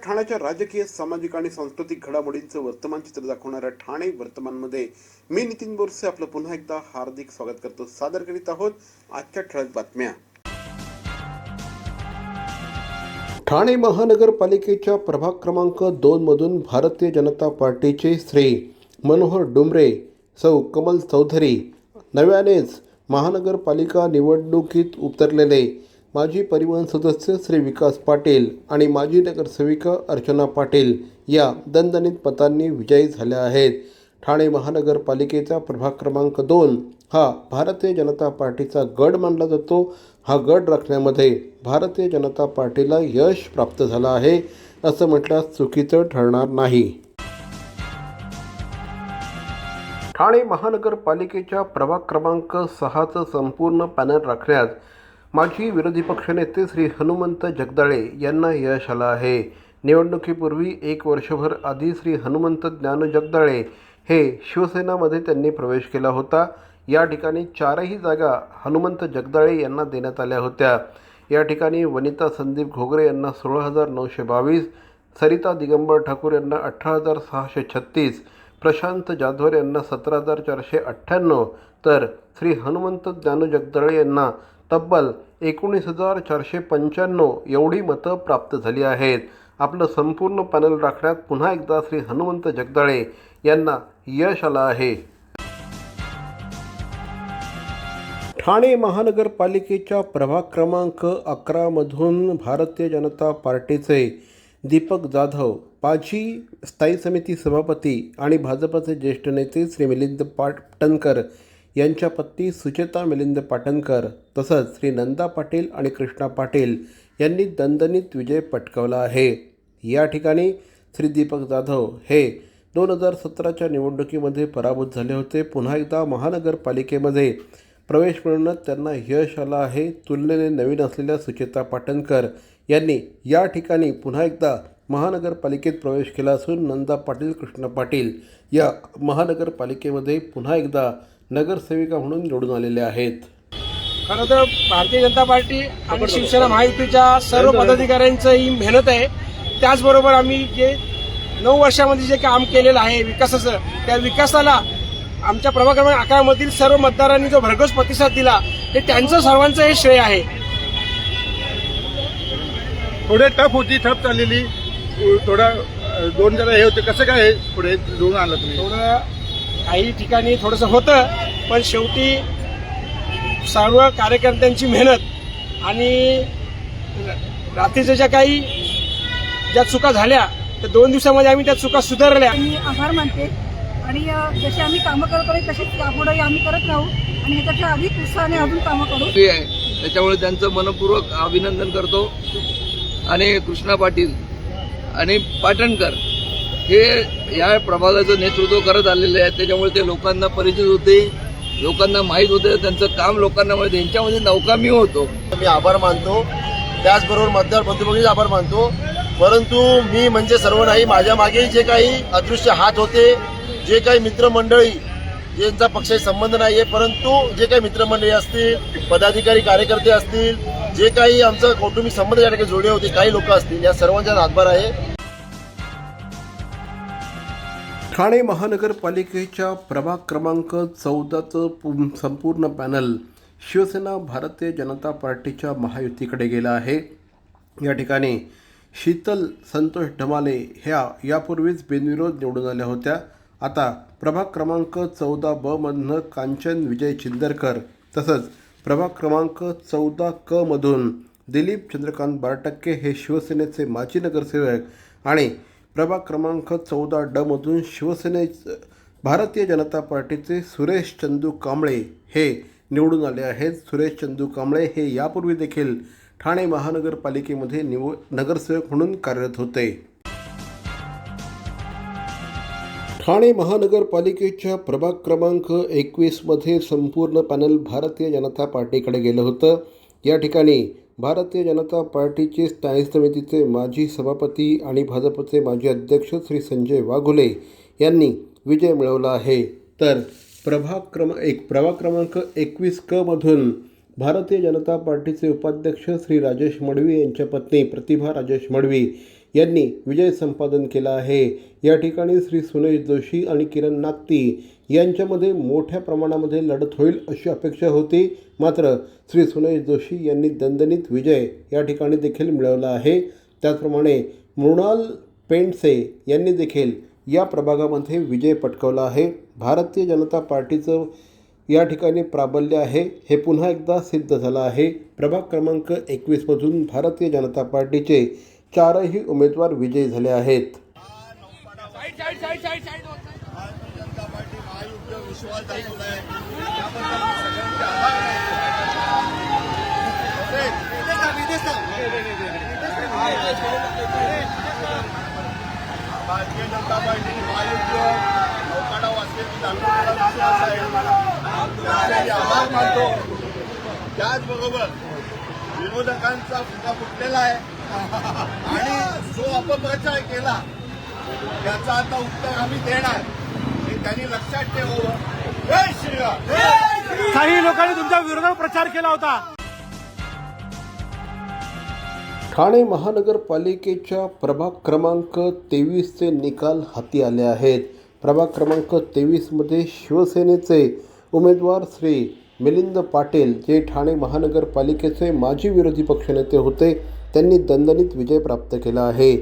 ठाण्याच्या राजकीय, सामाजिक आणि सांस्कृतिक घडामोडींचं वर्तमान चित्र दाखवणाऱ्या ठाणे वर्तमानमध्ये मी नितीन बोरसे आपलं पुन्हा एकदा हार्दिक स्वागत करतो. सादर करीत आहोत आजच्या ठळक बातम्या. ठाणे महानगरपालिकेच्या प्रभाग क्रमांक 2 मधून भारतीय जनता पार्टीचे श्री मनोहर डुमरे, सौ कमल चौधरी, नव्यानेच महानगरपालिका निवडणुकीत उतरलेले माजी परिवहन सदस्य श्री विकास पाटील आणि माजी नगरसेविका अर्चना पाटील या दणदणीत मतांनी विजयी झाल्या आहेत. ठाणे महानगरपालिकेचा प्रभाग क्रमांक 2 हा भारतीय जनता पार्टीचा गड मानला जातो. हा गड राखण्यामध्ये भारतीय जनता पार्टीला यश प्राप्त झालं आहे असं म्हटल्यास चुकीचं ठरणार नाही. ठाणे महानगरपालिकेच्या प्रभाग क्रमांक 6चं संपूर्ण पॅनल राखण्यात माजी विरोधी पक्षनेते श्री हनुमंत जगदाळे यांना यश आलं आहे. निवडणुकीपूर्वी 1 वर्षभर आधी श्री हनुमंत ज्ञानू जगदाळे हे शिवसेनामध्ये त्यांनी प्रवेश केला होता. या ठिकाणी 4ही जागा हनुमंत जगदाळे यांना देण्यात आल्या होत्या. या ठिकाणी वनिता संदीप घोगरे यांना 16,922, सरिता दिगंबर ठाकूर यांना 18,636, प्रशांत जाधवर यांना 17,498 तर श्री हनुमंत ज्ञानू जगदाळे यांना तब्बल 19,495 एवढी मतं प्राप्त झाली आहेत. आपलं संपूर्ण पॅनल राखण्यात पुन्हा एकदा श्री हनुमंत जगदाळे यांना यश आलं आहे. ठाणे महानगरपालिकेच्या प्रभाग क्रमांक 11 मधून भारतीय जनता पार्टीचे दीपक जाधव, माजी स्थायी समिती सभापती आणि भाजपचे ज्येष्ठ नेते श्री मिलिंद पाटणकर यांच्या पत्नी सुचेता मिलिंद पाटणकर तसंच श्री नंदा पाटील आणि कृष्णा पाटील यांनी दणदणीत विजय पटकावला आहे. या ठिकाणी श्री दीपक जाधव हे 2017च्या निवडणुकीमध्ये पराभूत झाले होते. पुन्हा एकदा महानगरपालिकेमध्ये प्रवेश मिळवण्यात त्यांना यश आलं आहे. तुलनेने नवीन असलेल्या सुचेता पाटणकर यांनी या ठिकाणी पुन्हा एकदा महानगरपालिकेत प्रवेश केला असून नंदा पाटील, कृष्णा पाटील या महानगरपालिकेमध्ये पुन्हा एकदा नगरसेविका म्हणून निवडून आलेले आहेत. खरं तर भारतीय जनता पार्टी आणि शिवसेना महायुतीच्या सर्व पदाधिकाऱ्यांचं ही मेहनत आहे. त्याचबरोबर आम्ही जे 9 वर्षामध्ये जे काम केलेलं आहे विकासाचं, त्या विकासाला आमच्या प्रभाग क्रमांक 11 मधील सर्व मतदारांनी जो भरघोस प्रतिसाद दिला ते त्यांचं सर्वांचं हे श्रेय आहे. थोडे टफ चाललेली, थोडा 2 जरा हे होते. कसं काय पुढे घेऊन आलं तुम्ही? थोडं काही ठिकाणी थोडंसं होतं, पण शेवटी सर्व कार्यकर्त्यांची मेहनत आणि रात्रीच्या ज्या चुका झाल्या त्या 2 दिवसामध्ये आम्ही त्या चुका सुधारल्या. मी आभार मानते आणि जसे आम्ही कामं करत आहे तसेच यापुढेही आम्ही करत राहू आणि ह्याच्यापेक्षा अधिक उत्साहाने अजून कामं करू. त्याच्यामुळे त्यांचं मनपूर्वक अभिनंदन करतो. आणि कृष्णा पाटील आणि पाटणकर हे या प्रभागाचं नेतृत्व करत आलेले आहेत. त्याच्यामुळे ते लोकांना परिचित होते, लोकांना माहीत होते, त्यांचं काम लोकांना माहीत, यांच्यामध्ये नौकामी होतो. मी आभार मानतो, त्याचबरोबर मतदार बंधूभगिनींचे आभार मानतो. परंतु मी म्हणजे सर्व नाही, माझ्या मागे जे काही अदृश्य हात होते, जे काही मित्रमंडळी ज्यांचा पक्षाशी संबंध नाही आहे, परंतु जे काही मित्रमंडळी असतील, पदाधिकारी कार्यकर्ते असतील, जे काही आमचं कौटुंबिक संबंध या ठिकाणी जोडले होते, काही लोक असतील, या सर्वांचा हातभार आहे. ठाणे महानगरपालिकेच्या प्रभाग क्रमांक 14चं संपूर्ण पॅनल शिवसेना भारतीय जनता पार्टीच्या महायुतीकडे गेला आहे. या ठिकाणी शीतल संतोष ढमाले ह्या यापूर्वीच बिनविरोध निवडून आल्या होत्या. आता प्रभाग क्रमांक 14ब मधनं कांचन विजय चिंदरकर तसंच प्रभाग क्रमांक 14क मधून दिलीप चंद्रकांत बारटक्के हे शिवसेनेचे माजी नगरसेवक आणि प्रभाग क्रमांक 14ड मधून भारतीय जनता पार्टीचे सुरेश चंदू कांबळे हे निवडून आले आहेत. सुरेश चंदू कांबळे हे यापूर्वी देखील ठाणे महानगरपालिकेमध्ये नगरसेवक म्हणून कार्यरत होते. ठाणे महानगरपालिकेच्या प्रभाग क्रमांक 21 मध्ये संपूर्ण पॅनल भारतीय जनता पार्टीकडे गेलं होतं. या ठिकाणी भारतीय जनता पार्टीचे स्थायी समितीचे माजी सभापती आणि भाजपचे माजी अध्यक्ष श्री संजय वाघुले यांनी विजय मिळवला आहे. तर प्रभाग क्रमांक 21क मधून भारतीय जनता पार्टीचे उपाध्यक्ष श्री राजेश मडवी यांच्या पत्नी प्रतिभा राजेश मडवी यांनी विजय संपादन केला आहे। या ठिकाणी श्री सुनेश जोशी आणि किरण नागती यांच्यामध्ये मोठ्या प्रमाणामध्ये लढत होईल अशी अपेक्षा होती, मात्र श्री सुनेश जोशी यांनी दणदणीत विजय या ठिकाणी देखील मिळवला आहे। त्याचप्रमाणे मृणाल पेंडसे यांनी देखील या प्रभागामध्ये विजय पटकावला आहे। भारतीय जनता पार्टीचं या ठिकाणी प्राबल्य आहे हे पुन्हा एकदा सिद्ध झालं आहे। प्रभाग क्रमांक 21 मधून भारतीय जनता पार्टीचे 4ही उमेदवार विजयी झाले आहेत। भारतीय जनता पार्टी महायुद्ध नौकाडा वाचलेली आभार मानतो। त्याचबरोबर विरोधकांचा फुगा फुटलेला आहे आणि जो अपप्रचार केला त्याचा आता उत्तर आम्ही देणार हे त्यांनी लक्षात ठेवावं। जय श्रीराम। काही लोकांनी तुमच्या विरोधात प्रचार केला होता। ठाणे महानगरपालिकेच्या प्रभाग क्रमांक 23चे निकाल हाती आले आहेत। प्रभाग क्रमांक 23मध्ये शिवसेनेचे उमेदवार श्री मिलिंद पाटील, जे ठाणे महानगरपालिकेचे माजी विरोधी पक्षनेते होते, त्यांनी दणदणीत विजय प्राप्त केला आहे।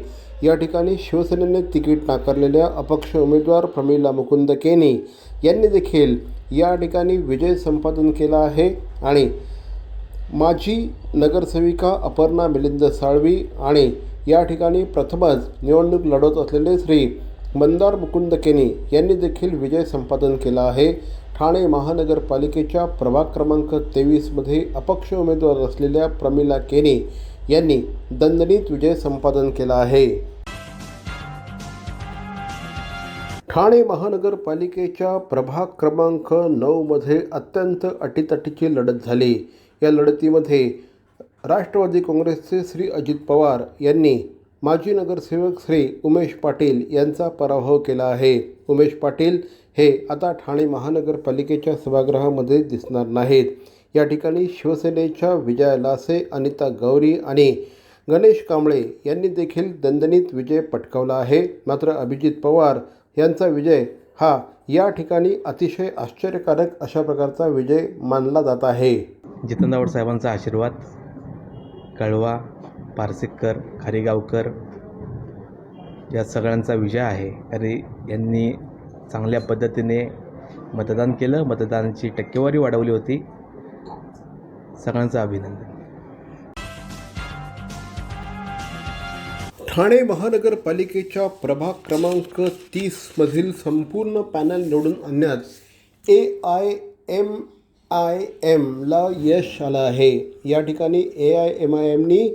या ठिकाणी शिवसेनेने तिकीट नाकारलेल्या अपक्ष उमेदवार प्रमिला मुकुंद केनी यांनी देखील या ठिकाणी विजय संपादन केला आहे आणि माजी नगरसेविका अपर्णा मिलिंद साळवी आणि या ठिकाणी प्रथमच निवडणूक लढवत असलेले श्री मंदार मुकुंद केनी यांनी देखील विजय संपादन केला आहे। ठाणे महानगरपालिकेच्या प्रभाग क्रमांक 23मध्ये अपक्ष उमेदवार असलेल्या प्रमिला केनी यांनी दणदणीत विजय संपादन केला आहे। ठाणे महानगरपालिकेच्या प्रभाग क्रमांक 9मध्ये अत्यंत अटीतटीची लढत झाली। या लढतीमध्ये राष्ट्रवादी काँग्रेसचे श्री अजित पवार यांनी माजी नगरसेवक श्री उमेश पाटील यांचा पराभव केला आहे। उमेश पाटील हे आता ठाणे महानगरपालिकेच्या सभागृहामध्ये दिसणार नाहीत। या ठिकाणी शिवसेनेच्या विजया लासे, अनिता गौरी आणि गणेश कांबळे यांनी देखील दणदणीत विजय पटकावला आहे। मात्र अभिजित पवार यांचा विजय हा या ठिकाणी अतिशय आश्चर्यकारक अशा प्रकारचा विजय मानला जात आहे। जितेंद्र साहेबांचा आशीर्वाद, कळवा, पारसिककर, खारीगावकर या सगळ्यांचा विजय आहे। आणि यांनी चांगल्या पद्धतीने मतदान केलं, मतदानाची टक्केवारी वाढवली होती। सगळ्यांचं अभिनंदन। ठाणे महानगरपालिकेच्या प्रभाग क्रमांक 30मधील संपूर्ण पॅनल निवडून आणण्यात AIMIMला यश आलं आहे। या ठिकाणी AIMIMनी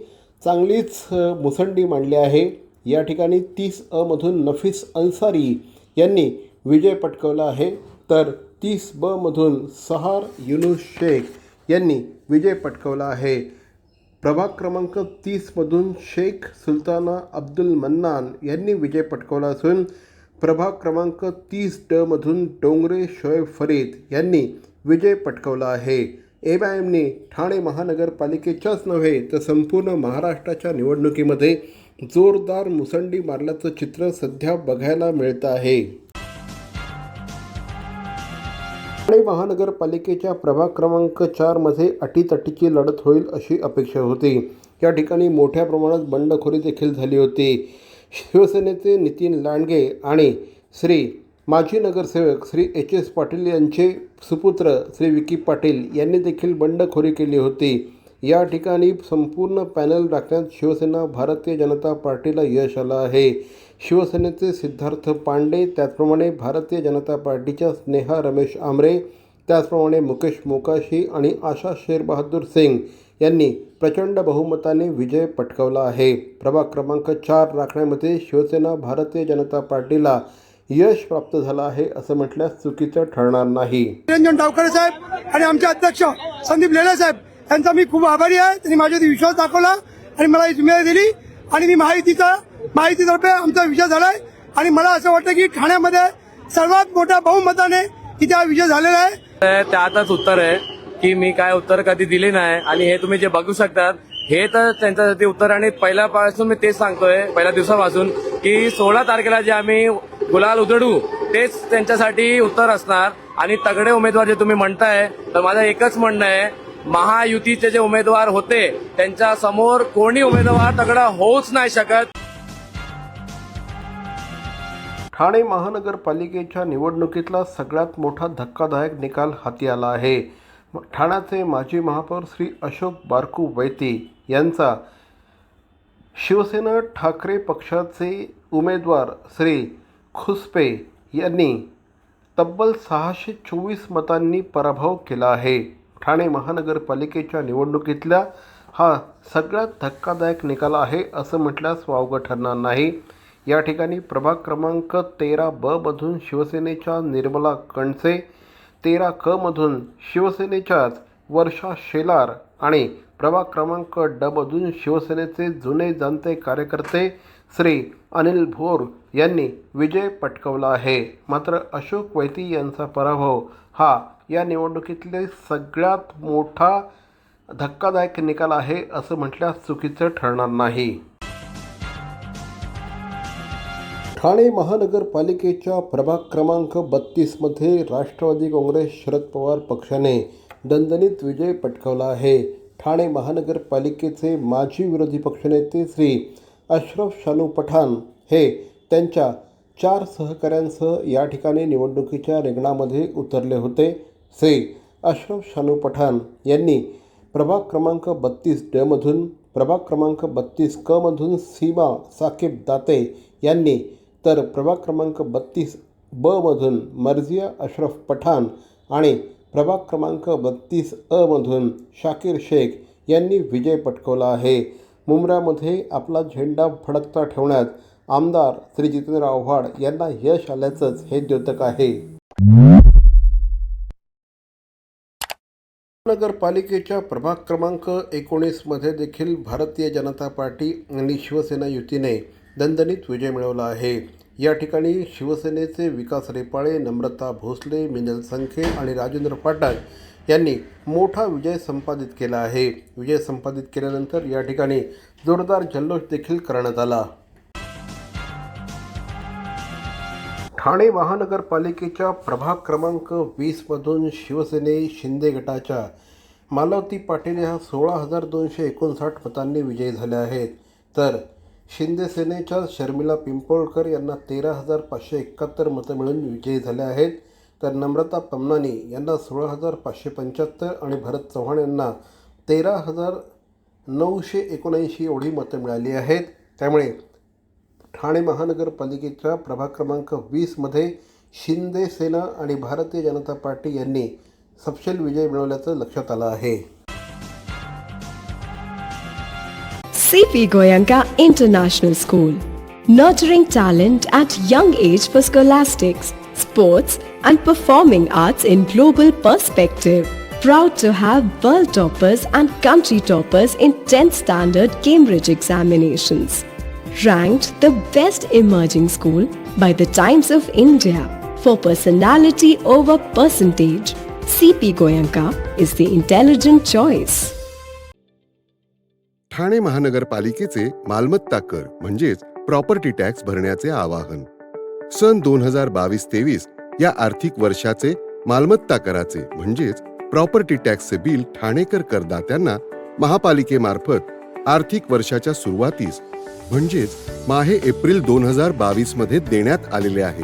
चांगलीच मुसंडी मांडली आहे। या ठिकाणी 30A मधून नफीस अन्सारी यांनी विजय पटकावला आहे, तर 30B मधून सहार युनुस शेख यांनी विजय पटकावला आहे। प्रभाग क्रमांक 30मधून शेख सुलताना अब्दुल मन्नान यांनी विजय पटकावला असून प्रभाग क्रमांक 30D मधून डोंगरे शोएब फरीद यांनी विजय पटकावला आहे। AIMने ठाणे महानगरपालिकेच्याच नव्हे तर संपूर्ण महाराष्ट्राच्या निवडणुकीमध्ये जोरदार मुसंडी मारल्याचं चित्र सध्या बघायला मिळतं आहे। ठाणे महानगरपालिकेच्या प्रभाग क्रमांक 4मध्ये अटीतटीची लढत होईल अशी अपेक्षा होती। या ठिकाणी मोठ्या प्रमाणात बंडखोरी देखील झाली होती। शिवसेनेचे नितीन लांडगे आणि श्री माजी नगरसेवक श्री HS पाटील यांचे सुपुत्र श्री विकी पाटील यांनी देखील बंडखोरी केली होती। या ठिकाणी संपूर्ण पॅनल राखण्यात शिवसेना भारतीय जनता पार्टीला यश आलं आहे। शिवसेनेचे सिद्धार्थ पांडे, त्याचप्रमाणे भारतीय जनता पार्टीच्या स्नेहा रमेश आमरे, त्याचप्रमाणे मुकेश मोकाशी आणि आशा शेर बहादूर सिंग यांनी प्रचंड बहुमताने विजय पटकावला आहे। प्रभाग क्रमांक 4 राखण्यामध्ये शिवसेना भारतीय जनता पार्टीला यश प्राप्त झालं आहे असं म्हटल्यास चुकीचं ठरणार नाही। निरंजन डावखरे साहेब आणि आमचे अध्यक्ष संदीप लेले साहेब यांचा मी खूप आभारी आहे। त्यांनी माझ्यावरती विश्वास दाखवला आणि मला ही जिम्मेदारी दिली आणि मी महायुतीतर्फे आमचा विजय झालाय आणि मला असं वाटतं की ठाण्यामध्ये सर्वात मोठ्या बहुमताने इथे हा विजय झालेला आहे। त्यातच उत्तर आहे की मी काय उत्तर कधी दिले नाही आणि हे तुम्ही जे बघू शकतात हे तर त्यांच्यासाठी उत्तर. आणि पहिल्यापासून मी तेच सांगतोय, पहिल्या दिवसापासून, की 16 तारखेला जे आम्ही गुलाल उधळू तेच त्यांच्यासाठी उत्तर असणार. आणि तगडे उमेदवार जे तुम्ही म्हणताय, तर माझं एकच म्हणणं आहे, महायुतीचे जे उमेदवार होते त्यांच्या समोर कोणी उमेदवार तगडा होऊच नाही शकत. ठाणे महानगरपालिकेच्या निवडणुकीतला सगळ्यात मोठा धक्कादायक निकाल हाती आला आहे. ठाण्याचे माजी महापौर श्री अशोक बारकू वैती यांचा शिवसेना ठाकरे पक्षाचे उमेदवार श्री खुसपे यांनी तब्बल 624 मतांनी पराभव केला आहे. ठाणे महानगरपालिकेच्या निवडणुकीतला हा सगळ्यात धक्कादायक निकाल आहे असं म्हटल्यास वावगं ठरणार नाही. या ठिकाणी प्रभाग क्रमांक 13 मधून शिवसेनेच्या निर्मला कणसे, 13 मधून शिवसेनेच्याच वर्षा शेलार आणि प्रभाग क्रमांक मधून शिवसेनेचे जुने जाणते कार्यकर्ते श्री अनिल भोर यांनी विजय पटकावला आहे. मात्र अशोक वैती यांचा पराभव हा या निवडणुकीतले सगळ्यात मोठा धक्कादायक निकाल आहे असं म्हटल्यास चुकीचं ठरणार नाही. ठाणे महानगरपालिकेच्या प्रभाग क्रमांक 32मध्ये राष्ट्रवादी काँग्रेस शरद पवार पक्षाने दणदणीत विजय पटकावला आहे. ठाणे महानगरपालिकेचे माजी विरोधी पक्षनेते श्री अशरफ शानू पठाण हे त्यांच्या 4 सहकाऱ्यांसह या ठिकाणी निवडणुकीच्या रिंगणामध्ये उतरले होते. श्री अशरफ शानू पठाण यांनी प्रभाग क्रमांक 32 मधून, प्रभाग क्रमांक 32 मधून सीमा साकीब दाते यांनी, तर प्रभाग क्रमांक 32 मधून मर्जिया अशरफ पठाण आणि प्रभाग क्रमांक 32 मधून शाकीर शेख यांनी विजय पटकावला आहे. मुंब्र्यामध्ये आपला झेंडा फडकता ठेवण्यात आमदार श्री जितेंद्र आव्हाड यांना यश आल्याचंच हे द्योतक आहे. नगरपालिकेच्या प्रभाग क्रमांक 19मध्ये देखील भारतीय जनता पार्टी आणि शिवसेना युतीने दणदणीत विजय मिळवला आहे. या ठिकाणी शिवसेनेचे विकास रेपाळे, नम्रता भोसले, मिनल संखे आणि राजेंद्र पाठक यांनी मोठा विजय संपादित केला आहे. विजय संपादित केल्यानंतर या ठिकाणी जोरदार जल्लोष देखील करण्यात आला. ठाणे महानगरपालिकेच्या प्रभाग क्रमांक 20मधून शिवसेने शिंदे गटाच्या मालवती पाटील ह्या 16,259 मतांनी विजयी झाल्या आहेत. तर शिंदे सेनेच्या शर्मिला पिंपोळकर यांना 13,571 मतं मिळून विजयी झाले आहेत. तर नम्रता पमनानी यांना 16,575 आणि भरत चव्हाण यांना 13,979 एवढी मतं मिळाली आहेत. त्यामुळे ठाणे महानगरपालिकेच्या प्रभाग क्रमांक 20मध्ये शिंदे सेना आणि भारतीय जनता पार्टी यांनी सपशेल विजय मिळवल्याचं लक्षात आलं आहे. CP Goenka International School, nurturing talent at young age for scholastics, sports and performing arts in global perspective. Proud to have world toppers and country toppers in 10th standard Cambridge examinations. Ranked the best emerging school by the Times of India for personality over percentage. CP Goenka is the intelligent choice. Thane महानगरपालिकेचे मालमत्ता कर म्हणजेच property tax भरण्याचे आवाहन. सन 2022-23 या आर्थिक वर्षाचे मालमत्ता कराचे म्हणजेच प्रॉपर्टी टॅक्सचे बिल ठाणेकर करदात्यांना महापालिकेमार्फत आर्थिक वर्षाच्या सुरुवातीस म्हणजेच माहे एप्रिल 2022 मध्ये देण्यात आलेले आहे.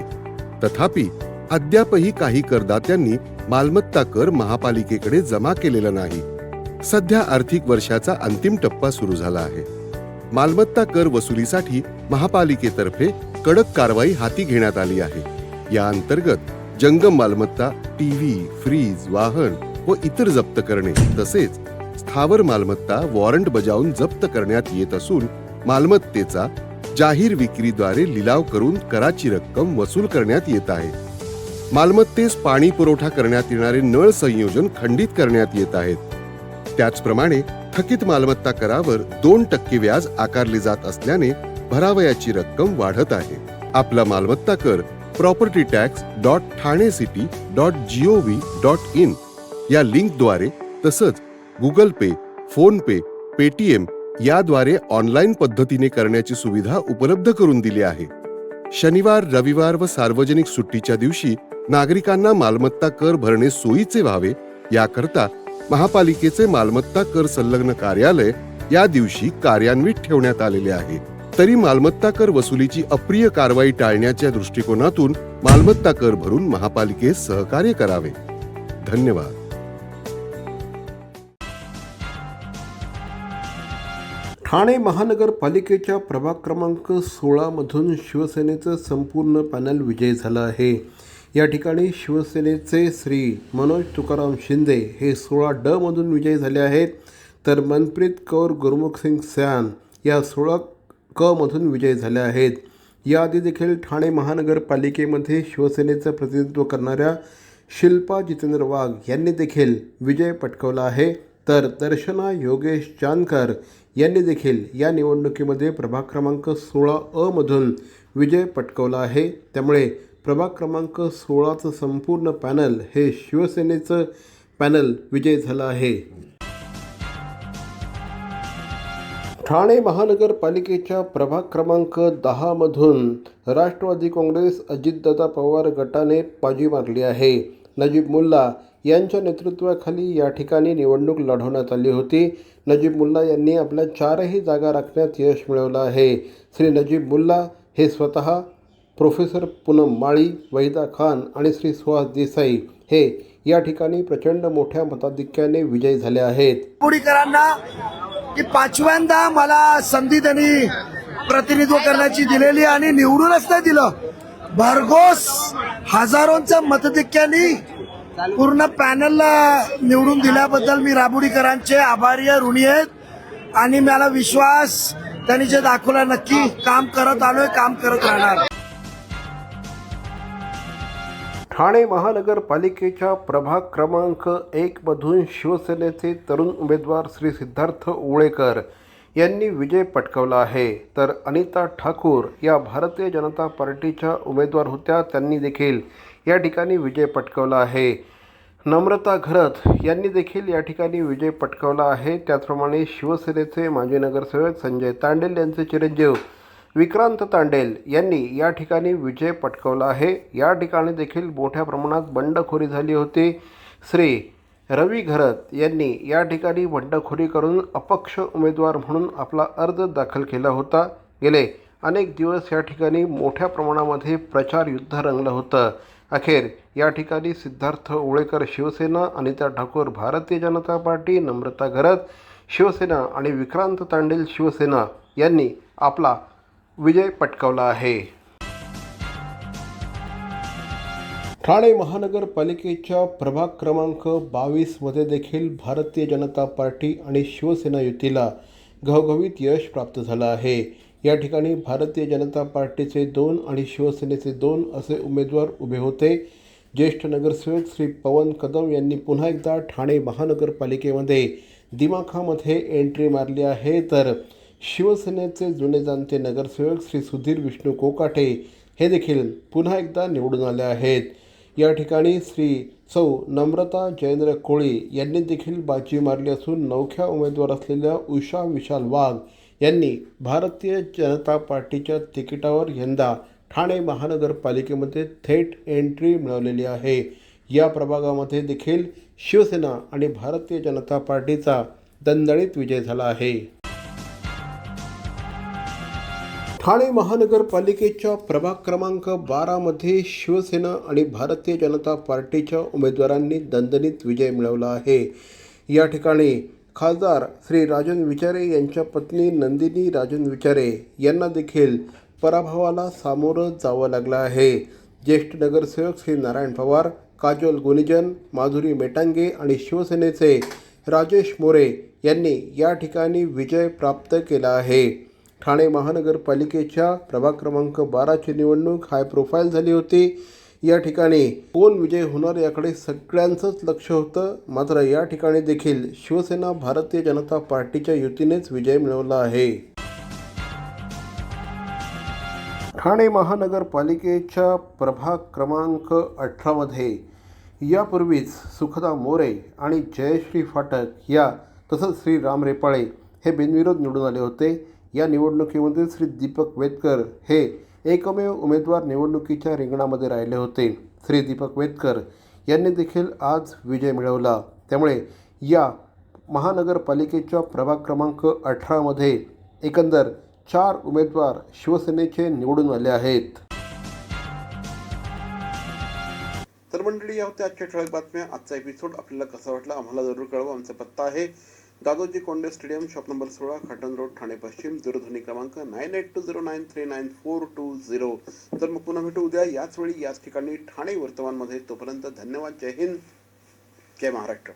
तथापि अद्यापही काही करदात्यांनी मालमत्ता कर महापालिकेकडे जमा केलेला नाही. सध्या आर्थिक वर्षाचा अंतिम टप्पा सुरू झाला आहे. मालमत्ता कर वसुलीसाठी महापालिकेतर्फे कडक कारवाई हाती घेण्यात आली आहे. या अंतर्गत जंगम मालमत्ता, टीव्ही, फ्रीज, वाहन व इतर जप्त करणे तसेच स्थावर मालमत्ता वॉरंट बजावून जप्त करण्यात येत असून मालमत्तेचा जाहीर विक्रीद्वारे लिलाव करून कराची रक्कम वसूल करण्यात येत आहे. मालमत्तेस पाणी पुरवठा करण्यात येणारे नळ संयोजन खंडित करण्यात येत आहेत. त्याचप्रमाणे थकीत मालमत्ता करावर 2% व्याज आकारले जात असल्याने भरावयाची रक्कम वाढत आहे. आपला मालमत्ता कर propertytax.thanecity.gov.in या लिंकद्वारे तसंच गुगल पे, फोन पे पेटीएम याद्वारे ऑनलाईन पद्धतीने करण्याची सुविधा उपलब्ध करून दिली आहे. शनिवार, रविवार व सार्वजनिक सुट्टीच्या दिवशी नागरिकांना मालमत्ता कर भरणे सोयीचे व्हावे याकरता महापालिकेचे मालमत्ता कर संलग्न कार्यालय या दिवशी कार्यान्वित ठेवण्यात आलेले आहे. तरी मालमत्ता कर वसुलीची अप्रिय कारवाई टाळण्याच्या दृष्टिकोनातून मालमत्ता कर भरून महापालिकेस सहकार्य करावे. धन्यवाद. ठाणे महानगरपालिकेच्या प्रभाग क्रमांक 16 मधून शिवसेनेचं संपूर्ण पॅनल विजयी झालं आहे. या ठिकाणी शिवसेनेचे श्री मनोज तुकाराम शिंदे हे 16D मधून विजयी झाले आहेत, तर मनप्रीत कौर गुरमुखसिंग सॅन या 16K मधून विजयी झाल्या आहेत. याआधी देखील ठाणे महानगरपालिकेमध्ये शिवसेनेचं प्रतिनिधित्व करणाऱ्या शिल्पा जितेंद्र वाघ यांनी देखील विजय पटकावला आहे, तर दर्शना योगेश जानकर यांनी देखील या निवडणुकीमध्ये प्रभाग क्रमांक 16A मधून विजय पटकावला आहे. त्यामुळे प्रभाग क्रमांक 16चं संपूर्ण पॅनल हे शिवसेनेचं पॅनल विजयी झालं आहे. ठाणे महानगरपालिकेच्या प्रभाग क्रमांक 10 मधून राष्ट्रवादी काँग्रेस अजितदादा पवार गटाने बाजी मारली आहे. नजीब मुल्ला यांच्या नेतृत्वाखाली या ठिकाणी निवडणूक लढवण्यात आली होती. नजीब मुल्ला यांनी आपल्या 4ही जागा राखण्यात यश मिळवलं आहे. श्री नजीब मुल्ला हे स्वतः प्रोफेसर पूनम माळी, वहिदा खान आणि श्री सुहास देसाई हे या ठिकाणी प्रचंड मोठ्या मताधिक्याने विजयी झाले आहेत. पुणेकरांना की 5व्यांदा मला संधी त्यांनी प्रतिनिधित्व करण्याची दिलेली आणि निवडूनच नाही दिलं. भरघोस हजारोंच्या मताधिक्याने पूर्ण पॅनलला निवडून दिल्याबद्दल मी राबुडीकरांचे आभारी आहे, ऋणी आहेत आणि मला विश्वास त्यांनी जे दाखवला नक्की काम करत आलोय, काम करत राहणार. ठाणे महानगरपालिकेच्या प्रभाग क्रमांक 1 मधून शिवसेनेचे तरुण उमेदवार श्री सिद्धार्थ उळेकर यांनी विजय पटकावला आहे, तर अनिता ठाकूर या भारतीय जनता पार्टीच्या उमेदवार होत्या, त्यांनी देखील या ठिकाणी विजय पटकावला आहे. नम्रता घरत यांनी देखील या ठिकाणी विजय पटकावला आहे. त्याचप्रमाणे शिवसेनेचे माजी नगरसेवक संजय तांडेल यांचे चिरंजीव विक्रांत तांडेल यांनी या ठिकाणी विजय पटकावला आहे. या ठिकाणी देखील मोठ्या प्रमाणात बंडखोरी झाली होती. श्री रवी घरत यांनी या ठिकाणी बंडखोरी करून अपक्ष उमेदवार म्हणून आपला अर्ज दाखल केला होता. गेले अनेक दिवस या ठिकाणी मोठ्या प्रमाणामध्ये प्रचार युद्ध रंगलं होतं. अखेर या ठिकाणी सिद्धार्थ उळेकर शिवसेना, अनिता ठाकूर भारतीय जनता पार्टी, नम्रता घरत शिवसेना आणि विक्रांत तांडेल शिवसेना यांनी आपला विजय पटकावला आहे. ठाणे महानगरपालिकेच्या प्रभाग क्रमांक 22 मध्ये देखील भारतीय जनता पार्टी आणि शिवसेना युतीला घवघवीत यश प्राप्त झालं आहे. या ठिकाणी भारतीय जनता पार्टीचे 2 आणि शिवसेनेचे 2 असे उमेदवार उभे होते. ज्येष्ठ नगरसेवक श्री पवन कदम यांनी पुन्हा एकदा ठाणे महानगरपालिकेमध्ये दिमाखामध्ये एंट्री मारली आहे, तर शिवसेनेचे जुने जाणते नगरसेवक श्री सुधीर विष्णू कोकाटे हे देखील पुन्हा एकदा निवडून आले आहेत. या ठिकाणी श्री सौ नम्रता जयेंद्र कोळी यांनी देखील बाजी मारली असून नवख्या उमेदवार असलेल्या उषा विशाल वाघ यांनी भारतीय जनता पार्टीच्या तिकिटावर यंदा ठाणे महानगरपालिकेमध्ये थेट एंट्री मिळवलेली आहे. या प्रभागामध्ये देखील शिवसेना आणि भारतीय जनता पार्टीचा दणदणीत विजय झाला आहे. ठाणे महानगरपालिकेच्या प्रभाग क्रमांक 12 मध्ये शिवसेना आणि भारतीय जनता पार्टीच्या उमेदवारांनी दणदणीत विजय मिळवला आहे. या ठिकाणी खासदार श्री राजन विचारे यांच्या पत्नी नंदिनी राजन विचारे यांना देखील पराभवाला सामोरं जावं लागलं आहे. ज्येष्ठ नगरसेवक श्री नारायण पवार, काजल गुनिजन, माधुरी मेटांगे आणि शिवसेनेचे राजेश मोरे यांनी या ठिकाणी विजय प्राप्त केला आहे. ठाणे महानगरपालिकेच्या प्रभाग क्रमांक 12ची निवडणूक हाय प्रोफाईल झाली होती. या ठिकाणी कोण विजय होणार याकडे सगळ्यांचंच लक्ष होतं. मात्र या ठिकाणी देखील शिवसेना भारतीय जनता पार्टीच्या युतीनेच विजय मिळवला आहे. ठाणे महानगरपालिकेच्या प्रभाग क्रमांक 18 मध्ये यापूर्वीच सुखदा मोरे आणि जयश्री फाटक या तसंच श्री राम रेपाळे हे बिनविरोध निवडून आले होते. या निवडणुकीमध्ये श्री दीपक वेदकर हे एकमेव उमेदवार निवडणुकीच्या रिंगणामध्ये राहिले होते. श्री दीपक वेदकर यांनी देखील आज विजय मिळवला. त्यामुळे या महानगरपालिकेच्या प्रभाग क्रमांक 18मध्ये एकंदर 4 उमेदवार शिवसेनेचे निवडून आले आहेत. तर मंडळी, या होत्या आजच्या ठळक बातम्या. आजचा एपिसोड आपल्याला कसा वाटला आम्हाला जरूर कळवा. आमचा पत्ता आहे Dadoji Konde stadium, shop number 16, Khatan road, Thane पश्चिम. दूरध्वनी क्रमांक 9820939420. तर मग पुन्हा भेटू उद्या याच वेळी याच ठिकाणी ठाणे वर्तमानमध्ये. तोपर्यंत धन्यवाद. जय हिंद, जय महाराष्ट्र.